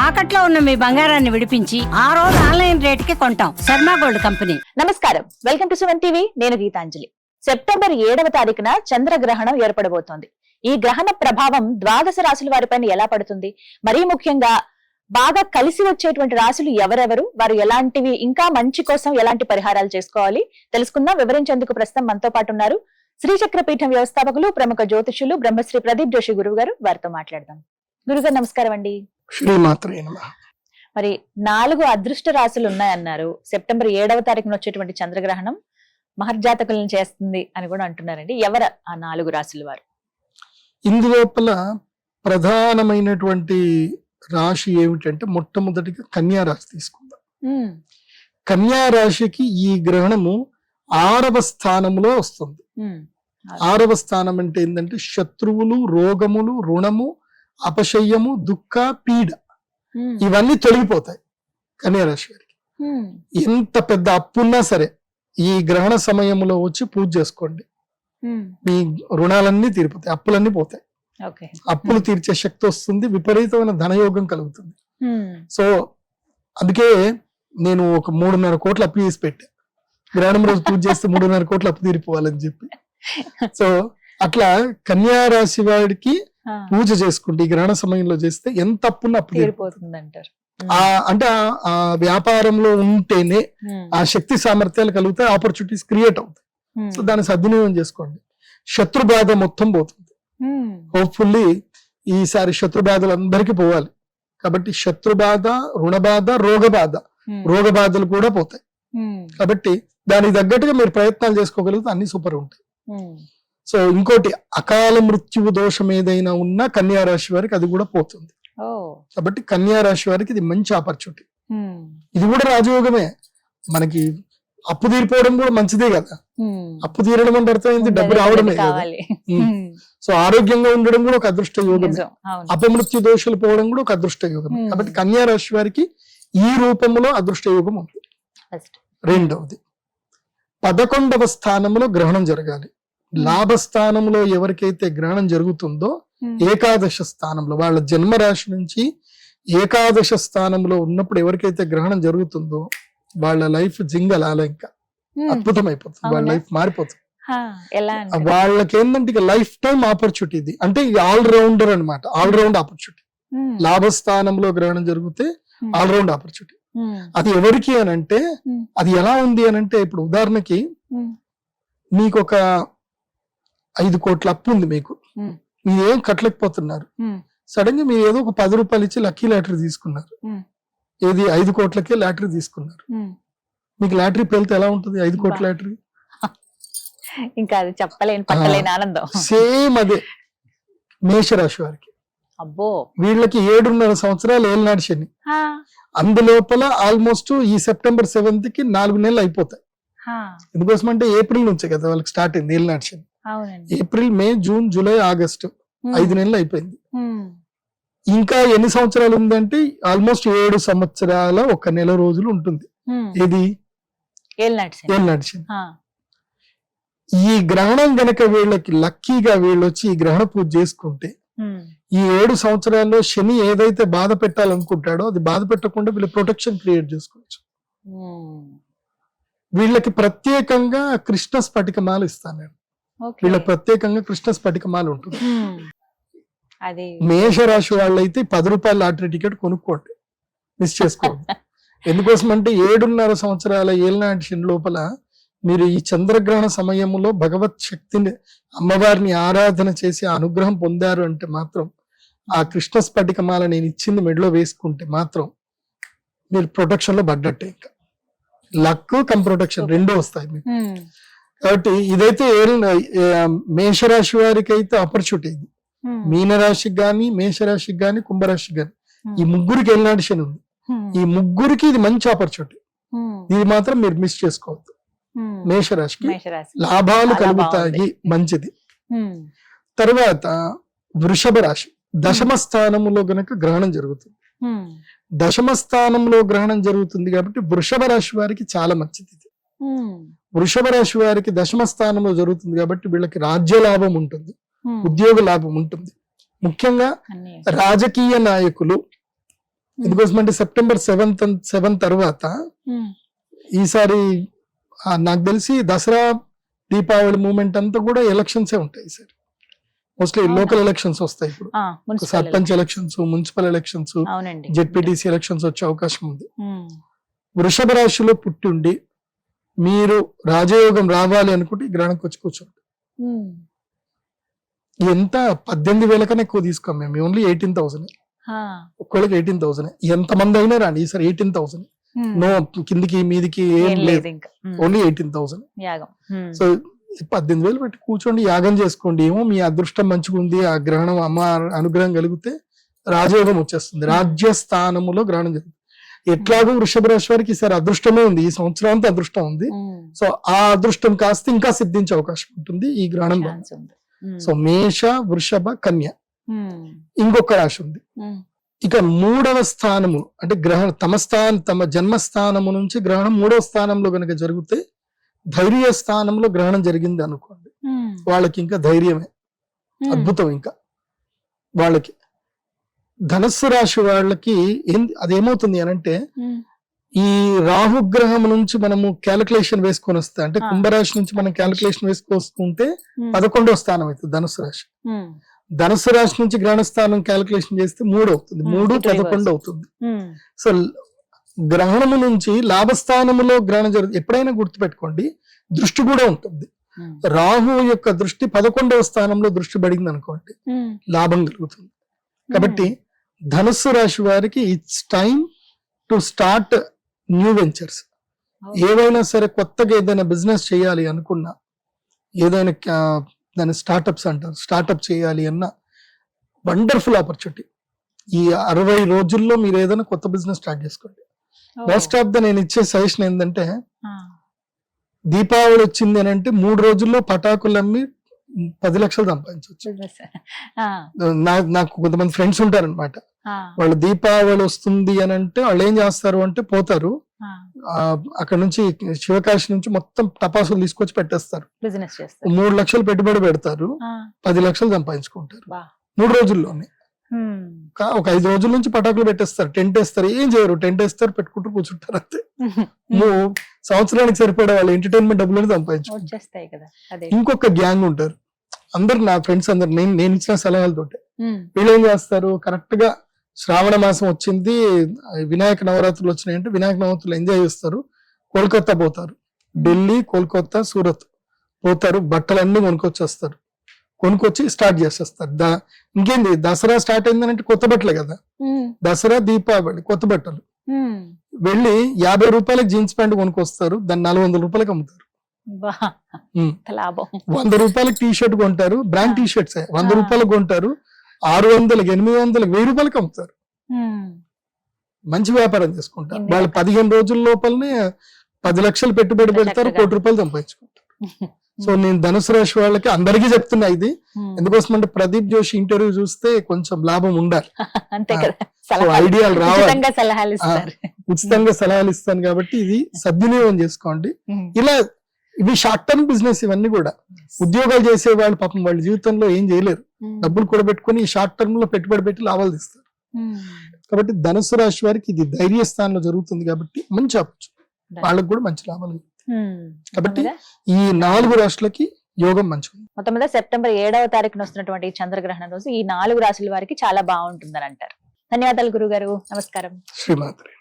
తాకట్లో ఉన్న మీ బంగారాన్ని విడిపించి ఆ రోజు ఆన్లైన్ రేటుకి కొంటాం. Sharma gold company. నమస్కారం, వెల్కమ్ టు 7 టీవీ. నేను గీతాంజలి. సెప్టెంబర్ 7వ తారీఖున చంద్రగ్రహణం ఏర్పడబోతోంది. ఈ గ్రహణ ప్రభావం ద్వాదశ రాశుల వారిపైన ఎలా పడుతుంది, మరీ ముఖ్యంగా బాగా కలిసి వచ్చేటువంటి రాశులు ఎవరెవరు, వారు ఎలాంటివి, ఇంకా మంచి కోసం ఎలాంటి పరిహారాలు చేసుకోవాలి తెలుసుకుందాం. వివరించేందుకు ప్రస్తుతం మనతో పాటు ఉన్నారు శ్రీచక్ర పీఠం వ్యవస్థాపకులు, ప్రముఖ జ్యోతిషులు బ్రహ్మశ్రీ ప్రదీప్ జోషి గురువు గారు. వారితో మాట్లాడదాం. గురుగారు నమస్కారం అండి. మరి 4 అదృష్ట రాశులు ఉన్నాయన్నారు. సెప్టెంబర్ 7వ తారీఖున వచ్చేటువంటి చంద్రగ్రహణం మహర్జాతకులను చేస్తుంది అని కూడా అంటున్నారండి. ఎవరు ఆ 4 రాశుల వారు? ఇందులోపల ప్రధానమైనటువంటి రాశి ఏమిటంటే మొట్టమొదటిగా కన్యా రాశి తీసుకుందాం. కన్యా రాశికి ఈ గ్రహణము 6వ స్థానంలో వస్తుంది. 6వ స్థానం అంటే ఏంటంటే శత్రువులు, రోగములు, రుణము, అపశయ్యము, దుఃఖ, పీడ ఇవన్నీ తొలగిపోతాయి కన్యా రాశి వారికి. ఎంత పెద్ద అప్పున్నా సరే ఈ గ్రహణ సమయంలో వచ్చి పూజ చేసుకోండి, మీ రుణాలన్నీ తీరిపోతాయి, అప్పులన్నీ పోతాయి. అప్పులు తీర్చే శక్తి వస్తుంది, విపరీతమైన ధనయోగం కలుగుతుంది. సో అందుకే నేను ఒక 3.5 కోట్ల అప్పు చేసి పెట్టా. గ్రహణం రోజు పూజ చేస్తే 3.5 కోట్ల అప్పు తీరిపోవాలని చెప్పి. సో అట్లా కన్యా రాశి వాడికి పూజ చేసుకుంటే ఈ గ్రహణ సమయంలో చేస్తే ఎంత అప్పున్న అప్పు తీరిపోతుంది అంటారు. అంటే ఆ వ్యాపారంలో ఉంటేనే ఆ శక్తి సామర్థ్యాలు కలిగితే ఆపర్చునిటీస్ క్రియేట్ అవుతాయి. సో దాన్ని సద్వినియోగం చేసుకోండి. శత్రు బాధ మొత్తం పోతుంది. హోప్ఫుల్లీ ఈసారి శత్రు బాధలు అందరికీ పోవాలి. కాబట్టి శత్రు బాధ, రుణ బాధ, రోగ బాధలు కూడా పోతాయి. కాబట్టి దానికి తగ్గట్టుగా మీరు ప్రయత్నాలు చేసుకోగలిగితే అన్ని సూపర్ ఉంటాయి. సో ఇంకోటి, అకాల మృత్యువు దోషం ఏదైనా ఉన్నా కన్యా రాశి వారికి అది కూడా పోతుంది. కాబట్టి కన్యా రాశి వారికి ఇది మంచి ఆపర్చునిటీ. ఇది కూడా రాజయోగమే. మనకి అప్పు తీరిపోవడం కూడా మంచిదే కదా. అప్పు తీరడం అంటే అర్థం ఏంటి? డబ్బు రావడమే కదా. సో ఆరోగ్యంగా ఉండడం కూడా ఒక అదృష్ట యోగమే. అపమృత్యు దోషాలు పోవడం కూడా ఒక అదృష్ట యోగమే. కాబట్టి కన్యా రాశి వారికి ఈ రూపంలో అదృష్ట యోగం ఉంది. రెండవది, 11వ స్థానంలో గ్రహణం జరగాలి. లాభస్థానంలో ఎవరికైతే గ్రహణం జరుగుతుందో ఏకాదశ స్థానంలో, వాళ్ళ జన్మరాశి నుంచి ఏకాదశ స్థానంలో ఉన్నప్పుడు ఎవరికైతే గ్రహణం జరుగుతుందో వాళ్ళ లైఫ్ జింగలాల ఇంకా అద్భుతమైపోతుంది. వాళ్ళ లైఫ్ మారిపోతుంది. వాళ్ళకి ఏంటంటే ఇక లైఫ్ టైం ఆపర్చునిటీ. ఇది అంటే ఆల్ రౌండర్ అనమాట, ఆల్ రౌండ్ ఆపర్చునిటీ. లాభస్థానంలో గ్రహణం జరిగితే ఆల్ రౌండ్ ఆపర్చునిటీ. అది ఎవరికి అని అంటే, అది ఎలా ఉంది అని అంటే, ఇప్పుడు ఉదాహరణకి మీకు ఒక 5 కోట్ల అప్పు ఉంది, మీకు మీరు ఏం కట్టలేకపోతున్నారు. సడన్ గా మీరు ఏదో ఒక 10 రూపాయలు ఇచ్చి లక్కీ లాటరీ తీసుకున్నారు. ఏది 5 కోట్లకే లాటరీ తీసుకున్నారు. మీకు లాటరీ పేలితే ఎలా ఉంటుంది? 5 కోట్ల లాటరీ ఇంకా అది చెప్పలేని పట్టలేని ఆనందం. సేమ్ అదే మేషరాశి వారికి. అబ్బో, వీళ్ళకి 7.5 సంవత్సరాలు ఏలినాడు శని. అందులోపల ఆల్మోస్ట్ ఈ సెప్టెంబర్ 7th కి 4 నెలలు అయిపోతాయి. ఎందుకోసం అంటే ఏప్రిల్ నుంచే కదా వాళ్ళకి స్టార్ట్ అయింది ఏలినాడు శని. ఏప్రిల్, మే, జూన్, జూలై, ఆగస్టు 5 నెలలు అయిపోయింది. ఇంకా ఎన్ని సంవత్సరాలు ఉందంటే ఆల్మోస్ట్ 7 సంవత్సరాల 1 నెల రోజులు ఉంటుంది. ఇది ఏలినాడు శని. ఈ గ్రహణం గనక వీళ్ళకి లక్కీగా వీళ్ళు వచ్చి ఈ గ్రహణ పూజ చేసుకుంటే ఈ 7 సంవత్సరాల్లో శని ఏదైతే బాధ పెట్టాలనుకుంటాడో అది బాధ పెట్టకుండా వీళ్ళు ప్రొటెక్షన్ క్రియేట్ చేసుకోవచ్చు. వీళ్ళకి ప్రత్యేకంగా కృష్ణ స్ఫటికమాల ఇస్తాను నేను. వీళ్ళకి ప్రత్యేకంగా కృష్ణ స్ఫటికమాల ఉంటుంది. మేషరాశి వాళ్ళైతే 10 రూపాయల లాటరీ టికెట్ కొనుక్కోండి, మిస్ చేసుకోండి. ఎందుకోసం అంటే 7.5 సంవత్సరాల ఏలినాటి శని లోపల మీరు ఈ చంద్రగ్రహణ సమయంలో భగవత్ శక్తిని, అమ్మవారిని ఆరాధన చేసి అనుగ్రహం పొందారు అంటే మాత్రం, ఆ కృష్ణ స్ఫటికమాల నేను ఇచ్చింది మెడలో వేసుకుంటే మాత్రం మీరు ప్రొటెక్షన్ లో పడ్డట్టే. ఇంకా లక్ కమ్ ప్రొటెక్షన్ రెండో వస్తాయి మీకు. కాబట్టి ఇదైతే మేషరాశి వారికి అయితే ఆపర్చునిటీ. ఇది మీనరాశికి గాని, మేషరాశికి గాని, కుంభరాశికి గాని ఈ ముగ్గురికి ఏలినాటి శని ఉంది. ఈ ముగ్గురికి ఇది మంచి ఆపర్చునిటీ. ఇది మాత్రం మీరు మిస్ చేసుకోవద్దు. మేషరాశికి లాభాలు కలుగుతాయి, మంచిది. తర్వాత వృషభ రాశి, దశమ స్థానంలో గనక గ్రహణం జరుగుతుంది. దశమ స్థానంలో గ్రహణం జరుగుతుంది కాబట్టి వృషభ రాశి వారికి చాలా మంచిది. వృషభ రాశి వారికి దశమ స్థానంలో జరుగుతుంది కాబట్టి వీళ్ళకి రాజ్య లాభం ఉంటుంది, ఉద్యోగ లాభం ఉంటుంది. ముఖ్యంగా రాజకీయ నాయకులు, ఎందుకోసమంటే సెప్టెంబర్ 7 తర్వాత ఈసారి నాకు తెలిసి దసరా దీపావళి మూమెంట్ అంతా కూడా ఎలక్షన్సే ఉంటాయి ఈసారి. మోస్ట్లీ లోకల్ ఎలక్షన్స్ వస్తాయి ఇప్పుడు, sarpanch elections, municipal elections, ZPTC elections వచ్చే అవకాశం ఉంది. వృషభ రాశిలో పుట్టిండి మీరు రాజయోగం రావాలి అనుకుంటే ఈ గ్రహణంకి వచ్చి కూర్చోండి. ఎంత 18,000 కన్నా ఎక్కువ తీసుకోం మేము, ఓన్లీ 18,000. ఒక్కళ్ళకి 18,000. ఎంతమంది అయినా రాండి ఈసారి 18,000. నో కిందికి మీదికి ఏం లేదు, ఓన్లీ 18,000. సో 18,000 పెట్టి కూర్చోండి, యాగం చేసుకోండి. ఏమో మీ అదృష్టం మంచిగా ఉంది, ఆ గ్రహణం అమ్మ అనుగ్రహం కలిగితే రాజయోగం వచ్చేస్తుంది. రాజ్యస్థానములో గ్రహణం జరుగుతుంది. ఎట్లాగో వృషభ రాశి వారికి ఈసారి అదృష్టమే ఉంది, ఈ సంవత్సరం అంతా అదృష్టం ఉంది. సో ఆ అదృష్టం కాస్త ఇంకా సిద్ధించే అవకాశం ఉంటుంది ఈ గ్రహణం. సో మేష, వృషభ, కన్య, ఇంకొక రాశి ఉంది. ఇక 3వ స్థానము అంటే గ్రహణం తమ జన్మస్థానము నుంచి గ్రహణం 3వ స్థానంలో గనక జరిగితే ధైర్య స్థానంలో గ్రహణం జరిగింది అనుకోండి, వాళ్ళకి ఇంకా ధైర్యమే, అద్భుతం. ఇంకా వాళ్ళకి ధనస్సు రాశి వాళ్ళకి అదేమవుతుంది అనంటే, ఈ రాహుగ్రహం నుంచి మనము క్యాలిక్యులేషన్ వేసుకొని వస్తే, అంటే కుంభరాశి నుంచి మనం క్యాలిక్యులేషన్ వేసుకొస్తుంటే 11వ స్థానం అవుతుంది ధనుస్సు రాశి. ధనుస్సు రాశి నుంచి గ్రహణ స్థానం క్యాలిక్యులేషన్ చేస్తే 3 అవుతుంది, 3 11 అవుతుంది. సో గ్రహణము నుంచి లాభస్థానములో గ్రహణం జరుగుతుంది. ఎప్పుడైనా గుర్తుపెట్టుకోండి, దృష్టి కూడా ఉంటుంది. రాహు యొక్క దృష్టి 11వ స్థానంలో దృష్టి పడింది అనుకోండి, లాభం కలుగుతుంది. కాబట్టి ధనుస్సు రాశి వారికి it's time to start new ventures. ఏవైనా సరే కొత్తగా ఏదైనా బిజినెస్ చేయాలి అనుకున్నా, ఏదైనా దాని స్టార్టప్స్ అంటారు, స్టార్టప్ చేయాలి అన్న వండర్ఫుల్ ఆపర్చునిటీ. ఈ 60 రోజుల్లో మీరు ఏదైనా కొత్త బిజినెస్ స్టార్ట్ చేసుకోండి. మోస్ట్ ఆఫ్ ద నేను ఇచ్చే సజెషన్ ఏంటంటే, దీపావళి వచ్చింది అని అంటే 3 రోజుల్లో పటాకులు అమ్మి 10 లక్షలు సంపాదించవచ్చు. నాకు కొంతమంది ఫ్రెండ్స్ ఉంటారనమాట, వాళ్ళు దీపావళి వస్తుంది అని అంటే వాళ్ళు ఏం చేస్తారు అంటే పోతారు అక్కడ నుంచి, శివకాశి నుంచి మొత్తం టపాసులు తీసుకొచ్చి పెట్టేస్తారు. 3 లక్షలు పెట్టుబడి పెడతారు, 10 లక్షలు సంపాదించుకుంటారు 3 రోజుల్లోనే. ఒక 5 రోజుల నుంచి పటాకులు పెట్టేస్తారు, టెంట్ వేస్తారు, ఏం చేయరు, టెంట్ వేస్తారు, పెట్టుకుంటూ కూర్చుంటారు అంతే. సంవత్సరానికి సరిపడే వాళ్ళ ఎంటర్టైన్మెంట్ డబ్బులను సంపాదించుకుంటారు. ఇంకొక గ్యాంగ్ ఉంటారు, అందరు నా ఫ్రెండ్స్ అందరు, నేను ఇచ్చిన సలహాలతోటే. వీళ్ళు ఏం చేస్తారు, కరెక్ట్ గా శ్రావణ మాసం వచ్చింది, వినాయక నవరాత్రులు వచ్చినాయంటే వినాయక నవరాత్రులు ఎంజాయ్ చేస్తారు, కోల్కతా పోతారు, ఢిల్లీ, కోల్కతా, సూరత్ పోతారు, బట్టలన్నీ కొనుక్కొచ్చేస్తారు, కొనుక్కొచ్చి స్టార్ట్ చేసేస్తారు. ఇంకేంది, దసరా స్టార్ట్ అయిందనంటే కొత్త బట్టలే కదా, దసరా దీపావళి కొత్త బట్టలు. వెళ్ళి 50 రూపాయలకి జీన్స్ ప్యాంట్ కొనుక్కొస్తారు, దాన్ని 400 రూపాయలకి అమ్ముతారు. 100 రూపాయలకి టీ షర్ట్ కొంటారు, బ్రాండ్ టీ షర్ట్స్ 100 రూపాయలకు కొంటారు, 600, 800, 1000 రూపాయలకి అమ్ముతారు. మంచి వ్యాపారం చేసుకుంటారు వాళ్ళు. 15 రోజుల లోపలనే 10 లక్షలు పెట్టుబడి పెడతారు, 1 కోటి రూపాయలు సంపాదించుకుంటారు. సో నేను ధనుసు రాశి వాళ్ళకి అందరికీ చెప్తున్నా ఇది. ఎందుకోసం అంటే ప్రదీప్ జోషి ఇంటర్వ్యూ చూస్తే కొంచెం లాభం ఉండాలి, ఐడియాలు రావాలి, ఉచితంగా సలహాలు ఇస్తాను కాబట్టి ఇది సద్వినియోగం చేసుకోండి. ఇలా ఇవి షార్ట్ టర్మ్ బిజినెస్, ఇవన్నీ కూడా ఉద్యోగాలు చేసే వాళ్ళు పాపం వాళ్ళ జీవితంలో ఏం చేయలేరు, డబ్బులు కూడా పెట్టుకుని షార్ట్ టర్మ్ లో పెట్టుబడి పెట్టి లాభాలు తీస్తారు. కాబట్టి ధనుసు రాశి వారికి ఇది ధైర్య స్థానంలో జరుగుతుంది కాబట్టి మంచి ఆపచ్చు, వాళ్ళకి కూడా మంచి లాభాలు. కాబట్టి ఈ 4 రాశులకి యోగం మంచిది. మొత్తం మీద సెప్టెంబర్ 7వ తారీఖున వస్తున్నటువంటి చంద్రగ్రహణం రోజు ఈ 4 రాశుల వారికి చాలా బాగుంటుందని అంటారు. ధన్యవాదాలు గురుగారు, నమస్కారం. శ్రీమాత్రే.